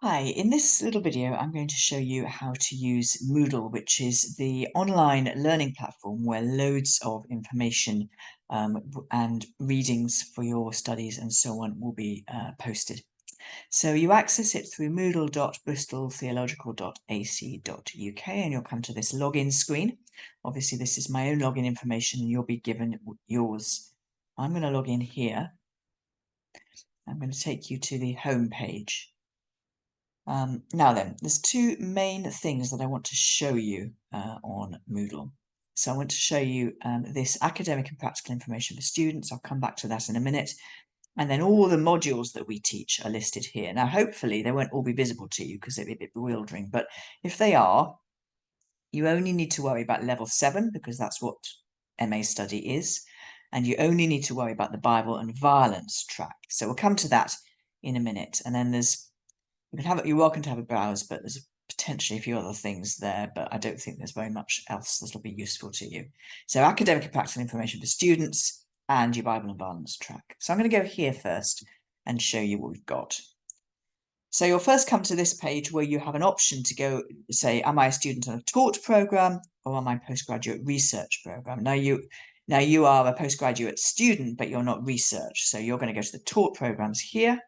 Hi, in this little video, I'm going to show you how to use Moodle, which is the online learning platform where loads of information and readings for your studies and so on will be posted. So you access it through moodle.bristoltheological.ac.uk and you'll come to this login screen. Obviously, this is my own login information and you'll be given yours. I'm going to log in here. I'm going to take you to the home page. Now then, there's two main things that I want to show you on Moodle. So I want to show you this academic and practical information for students. I'll come back to that in a minute. And then all the modules that we teach are listed here. Now, hopefully they won't all be visible to you because they'd be a bit bewildering. But if they are, you only need to worry about level 7 because that's what MA study is. And you only need to worry about the Bible and violence track. So we'll come to that in a minute. And then you're welcome to have a browse, but there's potentially a few other things there, but I don't think there's very much else that'll be useful to you. So academic and practical information for students and your Bible and violence track. So I'm going to go here first and show you what we've got. So you'll first come to this page where you have an option to go say, am I a student on a taught program or am I a postgraduate research program? Now you are a postgraduate student, but you're not research. So you're going to go to the taught programs here.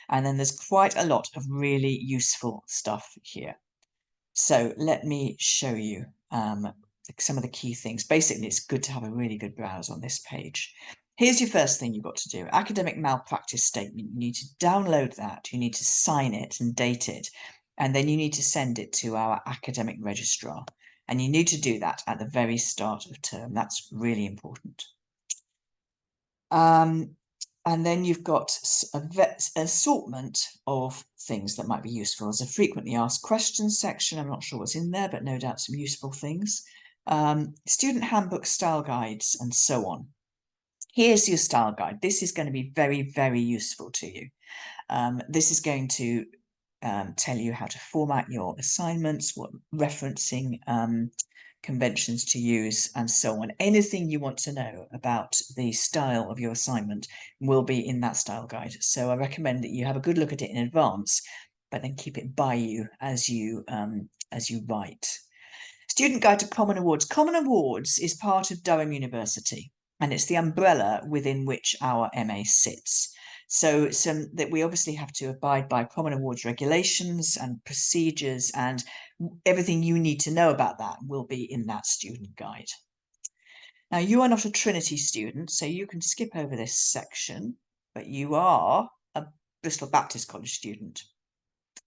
And then there's quite a lot of really useful stuff here. So let me show you some of the key things. Basically, it's good to have a really good browse on this page. Here's your first thing you've got to do. Academic malpractice statement. You need to download that. You need to sign it and date it. And then you need to send it to our academic registrar. And you need to do that at the very start of term. That's really important. And then you've got an assortment of things that might be useful. There's a frequently asked questions section. I'm not sure what's in there, but no doubt some useful things. Student handbook, style guides, and so on. Here's your style guide. This is going to be very, very useful to you. This is going to tell you how to format your assignments, what referencing conventions to use, and so on. Anything you want to know about the style of your assignment will be in that style guide. So I recommend that you have a good look at it in advance, but then keep it by you as you write. Student Guide to Common Awards. Common Awards is part of Durham University, and it's the umbrella within which our MA sits. So that we obviously have to abide by Common Awards regulations and procedures, and everything you need to know about that will be in that student guide. Now, you are not a Trinity student, so you can skip over this section, but you are a Bristol Baptist College student.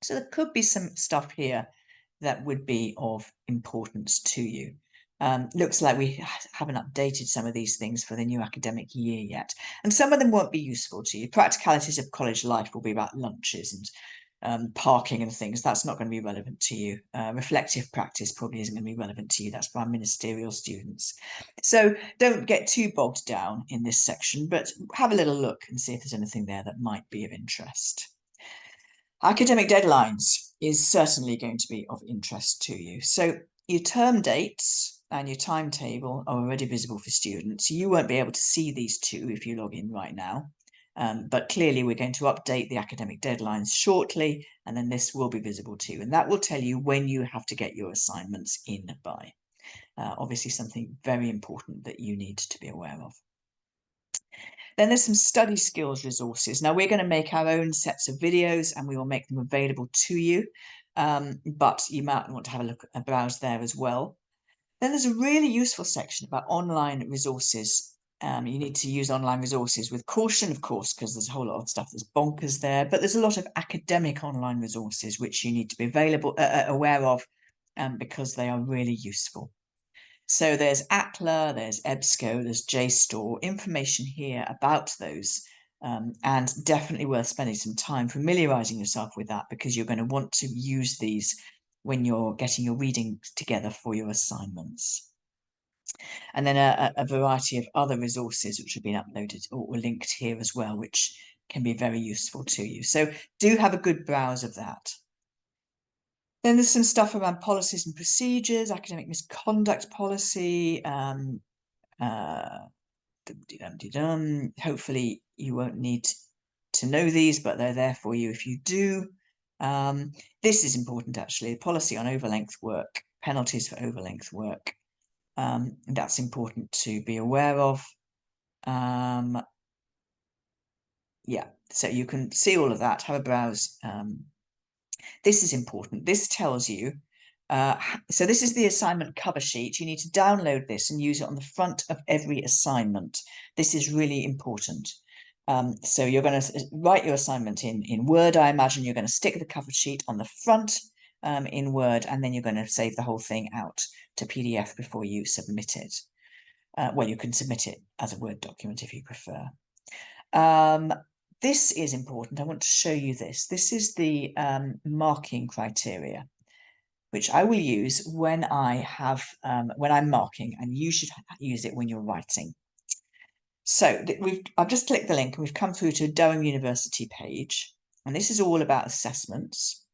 So there could be some stuff here that would be of importance to you. Looks like we haven't updated some of these things for the new academic year yet. And some of them won't be useful to you. Practicalities of college life will be about lunches and parking and things. That's not going to be relevant to you. Reflective practice probably isn't going to be relevant to you. That's for our ministerial students. So don't get too bogged down in this section, but have a little look and see if there's anything there that might be of interest. Academic deadlines is certainly going to be of interest to you. So your term dates and your timetable are already visible for students. You won't be able to see these two if you log in right now. But clearly we're going to update the academic deadlines shortly, and then this will be visible too. And that will tell you when you have to get your assignments in by. Obviously something very important that you need to be aware of. Then there's some study skills resources. Now we're going to make our own sets of videos and we will make them available to you. But you might want to have a browse there as well. Then there's a really useful section about online resources. You need to use online resources with caution, of course, because there's a whole lot of stuff that's bonkers there. But there's a lot of academic online resources which you need to be aware of because they are really useful. So there's ATLA, there's EBSCO, there's JSTOR, information here about those, and definitely worth spending some time familiarising yourself with that because you're going to want to use these when you're getting your reading together for your assignments. And then a variety of other resources which have been uploaded or linked here as well, which can be very useful to you. So do have a good browse of that. Then there's some stuff around policies and procedures, academic misconduct policy. Hopefully you won't need to know these, but they're there for you if you do. This is important, actually, policy on overlength work, penalties for overlength work. That's important to be aware of. Yeah, so you can see all of that, have a browse. This is important. This tells you, so this is the assignment cover sheet. You need to download this and use it on the front of every assignment. This is really important. So you're going to write your assignment in Word. I imagine you're going to stick the cover sheet on the front in Word, and then you're going to save the whole thing out to PDF before you submit it. Well, you can submit it as a Word document if you prefer. This is important. I want to show you this. This is the marking criteria, which I will use when when I'm marking, and you should use it when you're writing. So I've just clicked the link and we've come through to a Durham University page, and this is all about assessments.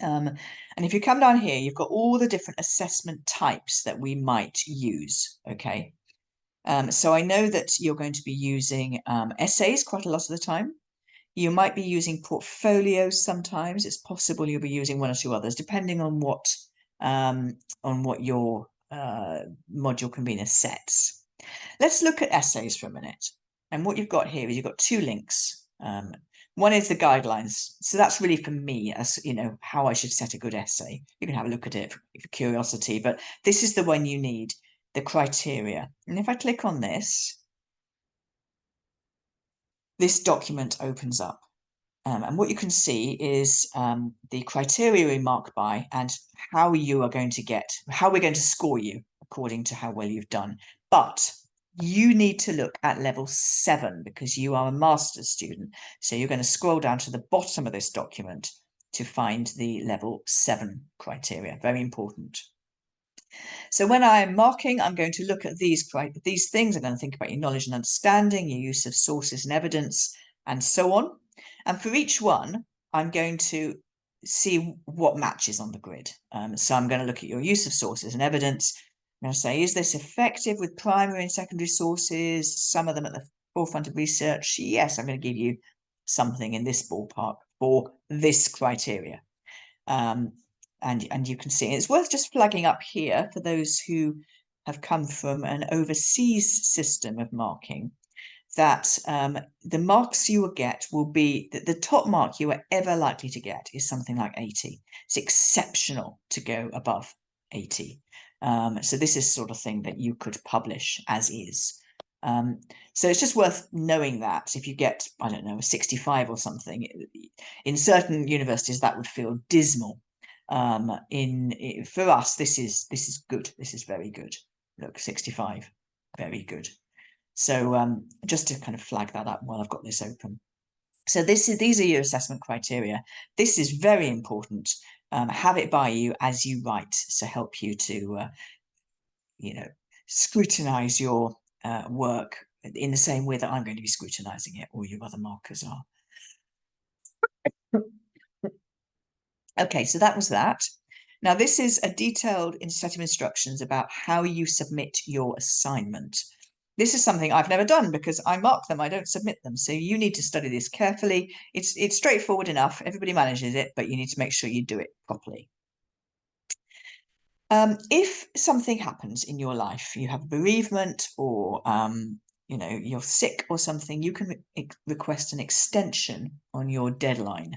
And if you come down here, you've got all the different assessment types that we might use. Okay. So I know that you're going to be using essays quite a lot of the time. You might be using portfolios sometimes. It's possible you'll be using one or two others, depending on what your module convener sets. Let's look at essays for a minute. And what you've got here is you've got two links. One is the guidelines. So that's really for me, as you know, how I should set a good essay. You can have a look at it for curiosity, but this is the one you need, the criteria. And if I click on this document opens up. And what you can see is the criteria we mark by and how we're going to score you according to how well you've done. But you need to look at level 7 because you are a master's student. So you're going to scroll down to the bottom of this document to find the level 7 criteria. Very important. So when I'm marking, I'm going to look at these things. I'm going to think about your knowledge and understanding, your use of sources and evidence, and so on. And for each one, I'm going to see what matches on the grid. So I'm going to look at your use of sources and evidence. I'm going to say, is this effective with primary and secondary sources? Some of them at the forefront of research? Yes, I'm going to give you something in this ballpark for this criteria. And you can see it's worth just flagging up here for those who have come from an overseas system of marking that the marks you will get will be that the top mark you are ever likely to get is something like 80. It's exceptional to go above 80. So this is sort of thing that you could publish as is. So it's just worth knowing that if you get, I don't know, a 65 or something, in certain universities that would feel dismal. For us, this is good. This is very good. Look, 65, very good. So just to kind of flag that up while I've got this open. So these are your assessment criteria. This is very important. Have it by you as you write to help you to, scrutinize your work in the same way that I'm going to be scrutinizing it, or your other markers are. Okay, so that was that. Now, this is a detailed set of instructions about how you submit your assignment. This is something I've never done because I mark them, I don't submit them. So you need to study this carefully. It's straightforward enough. Everybody manages it, but you need to make sure you do it properly. If something happens in your life, you have bereavement or you're sick or something, you can request an extension on your deadline.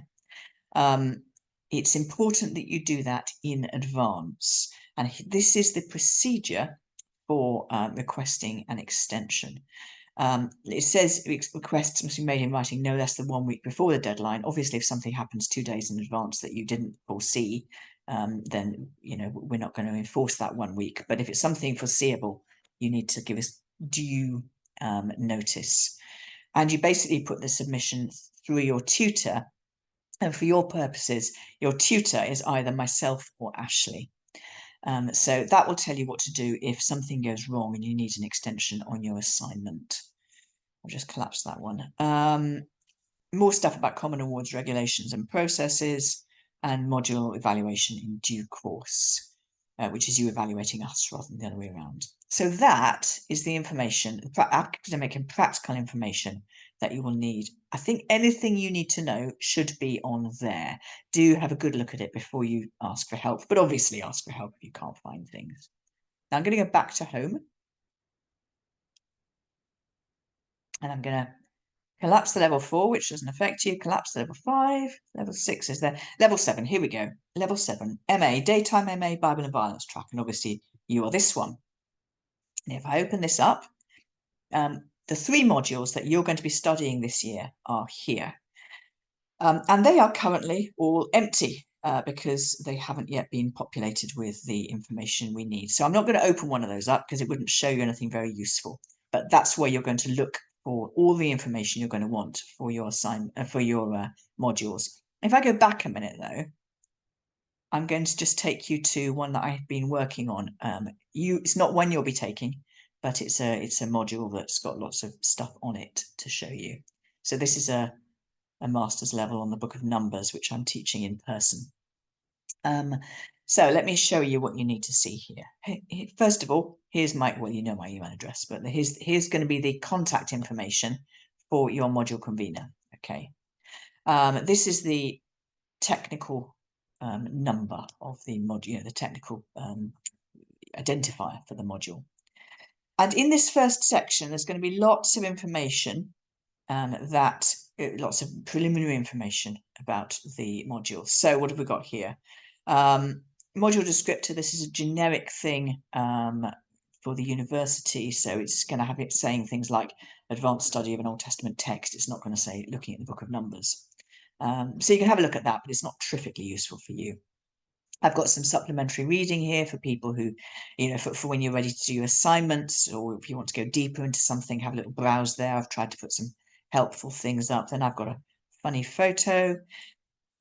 It's important that you do that in advance. And this is the procedure for requesting an extension. It says requests must be made in writing no less than 1 week before the deadline. Obviously, if something happens 2 days in advance that you didn't foresee, then we're not going to enforce that 1 week. But if it's something foreseeable, you need to give us due notice. And you basically put the submission through your tutor. And for your purposes, your tutor is either myself or Ashley. So that will tell you what to do if something goes wrong and you need an extension on your assignment. I'll just collapse that one. More stuff about Common Awards regulations and processes, and module evaluation in due course, which is you evaluating us rather than the other way around. So that is the information, academic and practical information that you will need. I think anything you need to know should be on there. Do have a good look at it before you ask for help, but obviously ask for help if you can't find things. Now I'm going to go back to home, and I'm going to collapse the level 4, which doesn't affect you. Collapse the level 5. Level 6 is there. Level 7, here we go. Level 7, MA, Daytime MA, Bible and Violence track. And obviously you are this one. And if I open this up, the 3 modules that you're going to be studying this year are here. And they are currently all empty because they haven't yet been populated with the information we need. So I'm not going to open one of those up because it wouldn't show you anything very useful. But that's where you're going to look for all the information you're going to want for your modules. If I go back a minute though, I'm going to just take you to one that I've been working on. It's not one you'll be taking, but it's a module that's got lots of stuff on it to show you. So this is a master's level on the Book of Numbers, which I'm teaching in person. So let me show you what you need to see here. First of all, here's my email address, but here's going to be the contact information for your module convener. Okay. This is the technical number of the module, the technical identifier for the module. And in this first section, there's going to be lots of information lots of preliminary information about the module. So what have we got here? Module descriptor, this is a generic thing for the university. So it's going to have it saying things like advanced study of an Old Testament text. It's not going to say looking at the Book of Numbers. So you can have a look at that, but it's not terrifically useful for you. I've got some supplementary reading here for people who, for when you're ready to do your assignments, or if you want to go deeper into something, have a little browse there. I've tried to put some helpful things up. Then I've got a funny photo.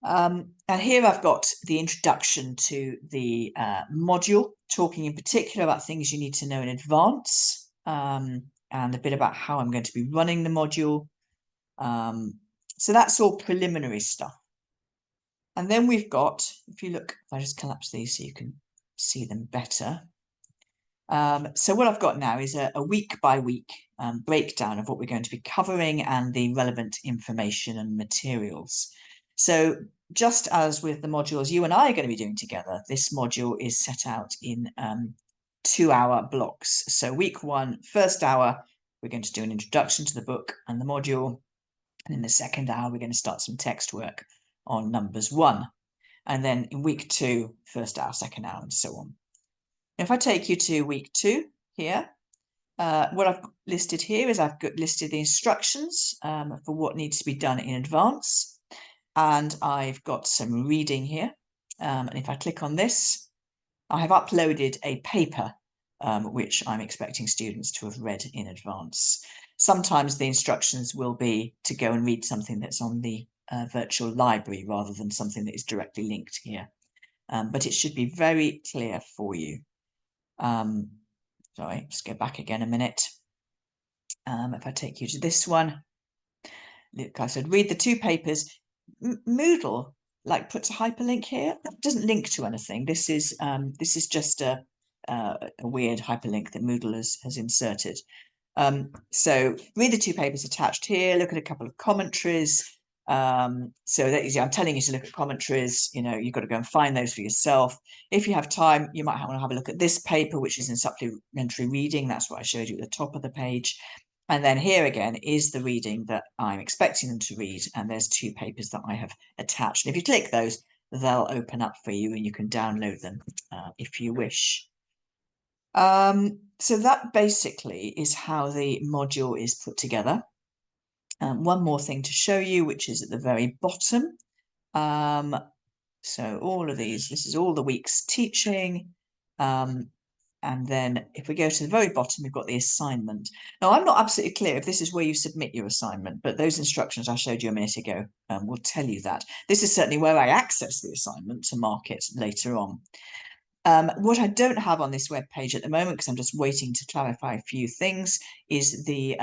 And here I've got the introduction to the module, talking in particular about things you need to know in advance, and a bit about how I'm going to be running the module. So that's all preliminary stuff. And then we've got, if you look, if I just collapse these so you can see them better. So what I've got now is a week by week breakdown of what we're going to be covering and the relevant information and materials. So just as with the modules you and I are going to be doing together, this module is set out in 2-hour blocks. So week 1, first hour, we're going to do an introduction to the book and the module. And in the second hour, we're going to start some text work on Numbers 1. And then in week 2, first hour, second hour, and so on. If I take you to week 2 here, what I've listed here is I've listed the instructions for what needs to be done in advance. And I've got some reading here. And if I click on this, I have uploaded a paper which I'm expecting students to have read in advance. Sometimes the instructions will be to go and read something that's on the virtual library rather than something that is directly linked here. But it should be very clear for you. Sorry, just go back again a minute. If I take you to this one, look, I said read the 2 papers. Moodle puts a hyperlink here. It doesn't link to anything. This is just a weird hyperlink that Moodle has inserted. So read the 2 papers attached here. Look at a couple of commentaries. So that is, I'm telling you to look at commentaries. You've got to go and find those for yourself. If you have time, you might want to have a look at this paper, which is in supplementary reading. That's what I showed you at the top of the page. And then here again is the reading that I'm expecting them to read. And there's 2 papers that I have attached. And if you click those, they'll open up for you and you can download them if you wish. So that basically is how the module is put together. One more thing to show you, which is at the very bottom. So all of these, this is all the week's teaching. And then if we go to the very bottom, we've got the assignment. Now, I'm not absolutely clear if this is where you submit your assignment, but those instructions I showed you a minute ago will tell you that. This is certainly where I access the assignment to mark it later on. What I don't have on this web page at the moment, because I'm just waiting to clarify a few things, is the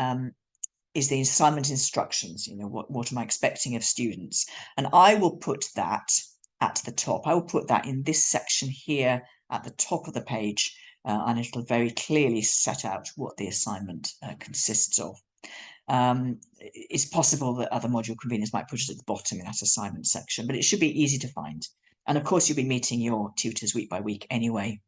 assignment instructions. What am I expecting of students? And I will put that at the top. I will put that in this section here at the top of the page, and it'll very clearly set out what the assignment consists of. It's possible that other module conveners might put it at the bottom in that assignment section, but it should be easy to find. And of course, you'll be meeting your tutors week by week anyway.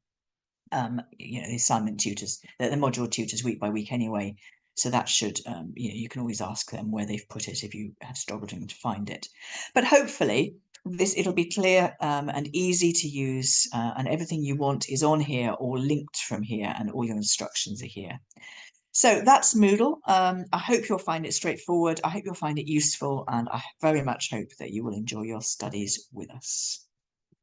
The assignment tutors, the module tutors week by week anyway. So that should, you can always ask them where they've put it if you have struggled to find it. But hopefully it'll be clear and easy to use, and everything you want is on here or linked from here, and all your instructions are here. So that's Moodle. I hope you'll find it straightforward. I hope you'll find it useful, and I very much hope that you will enjoy your studies with us.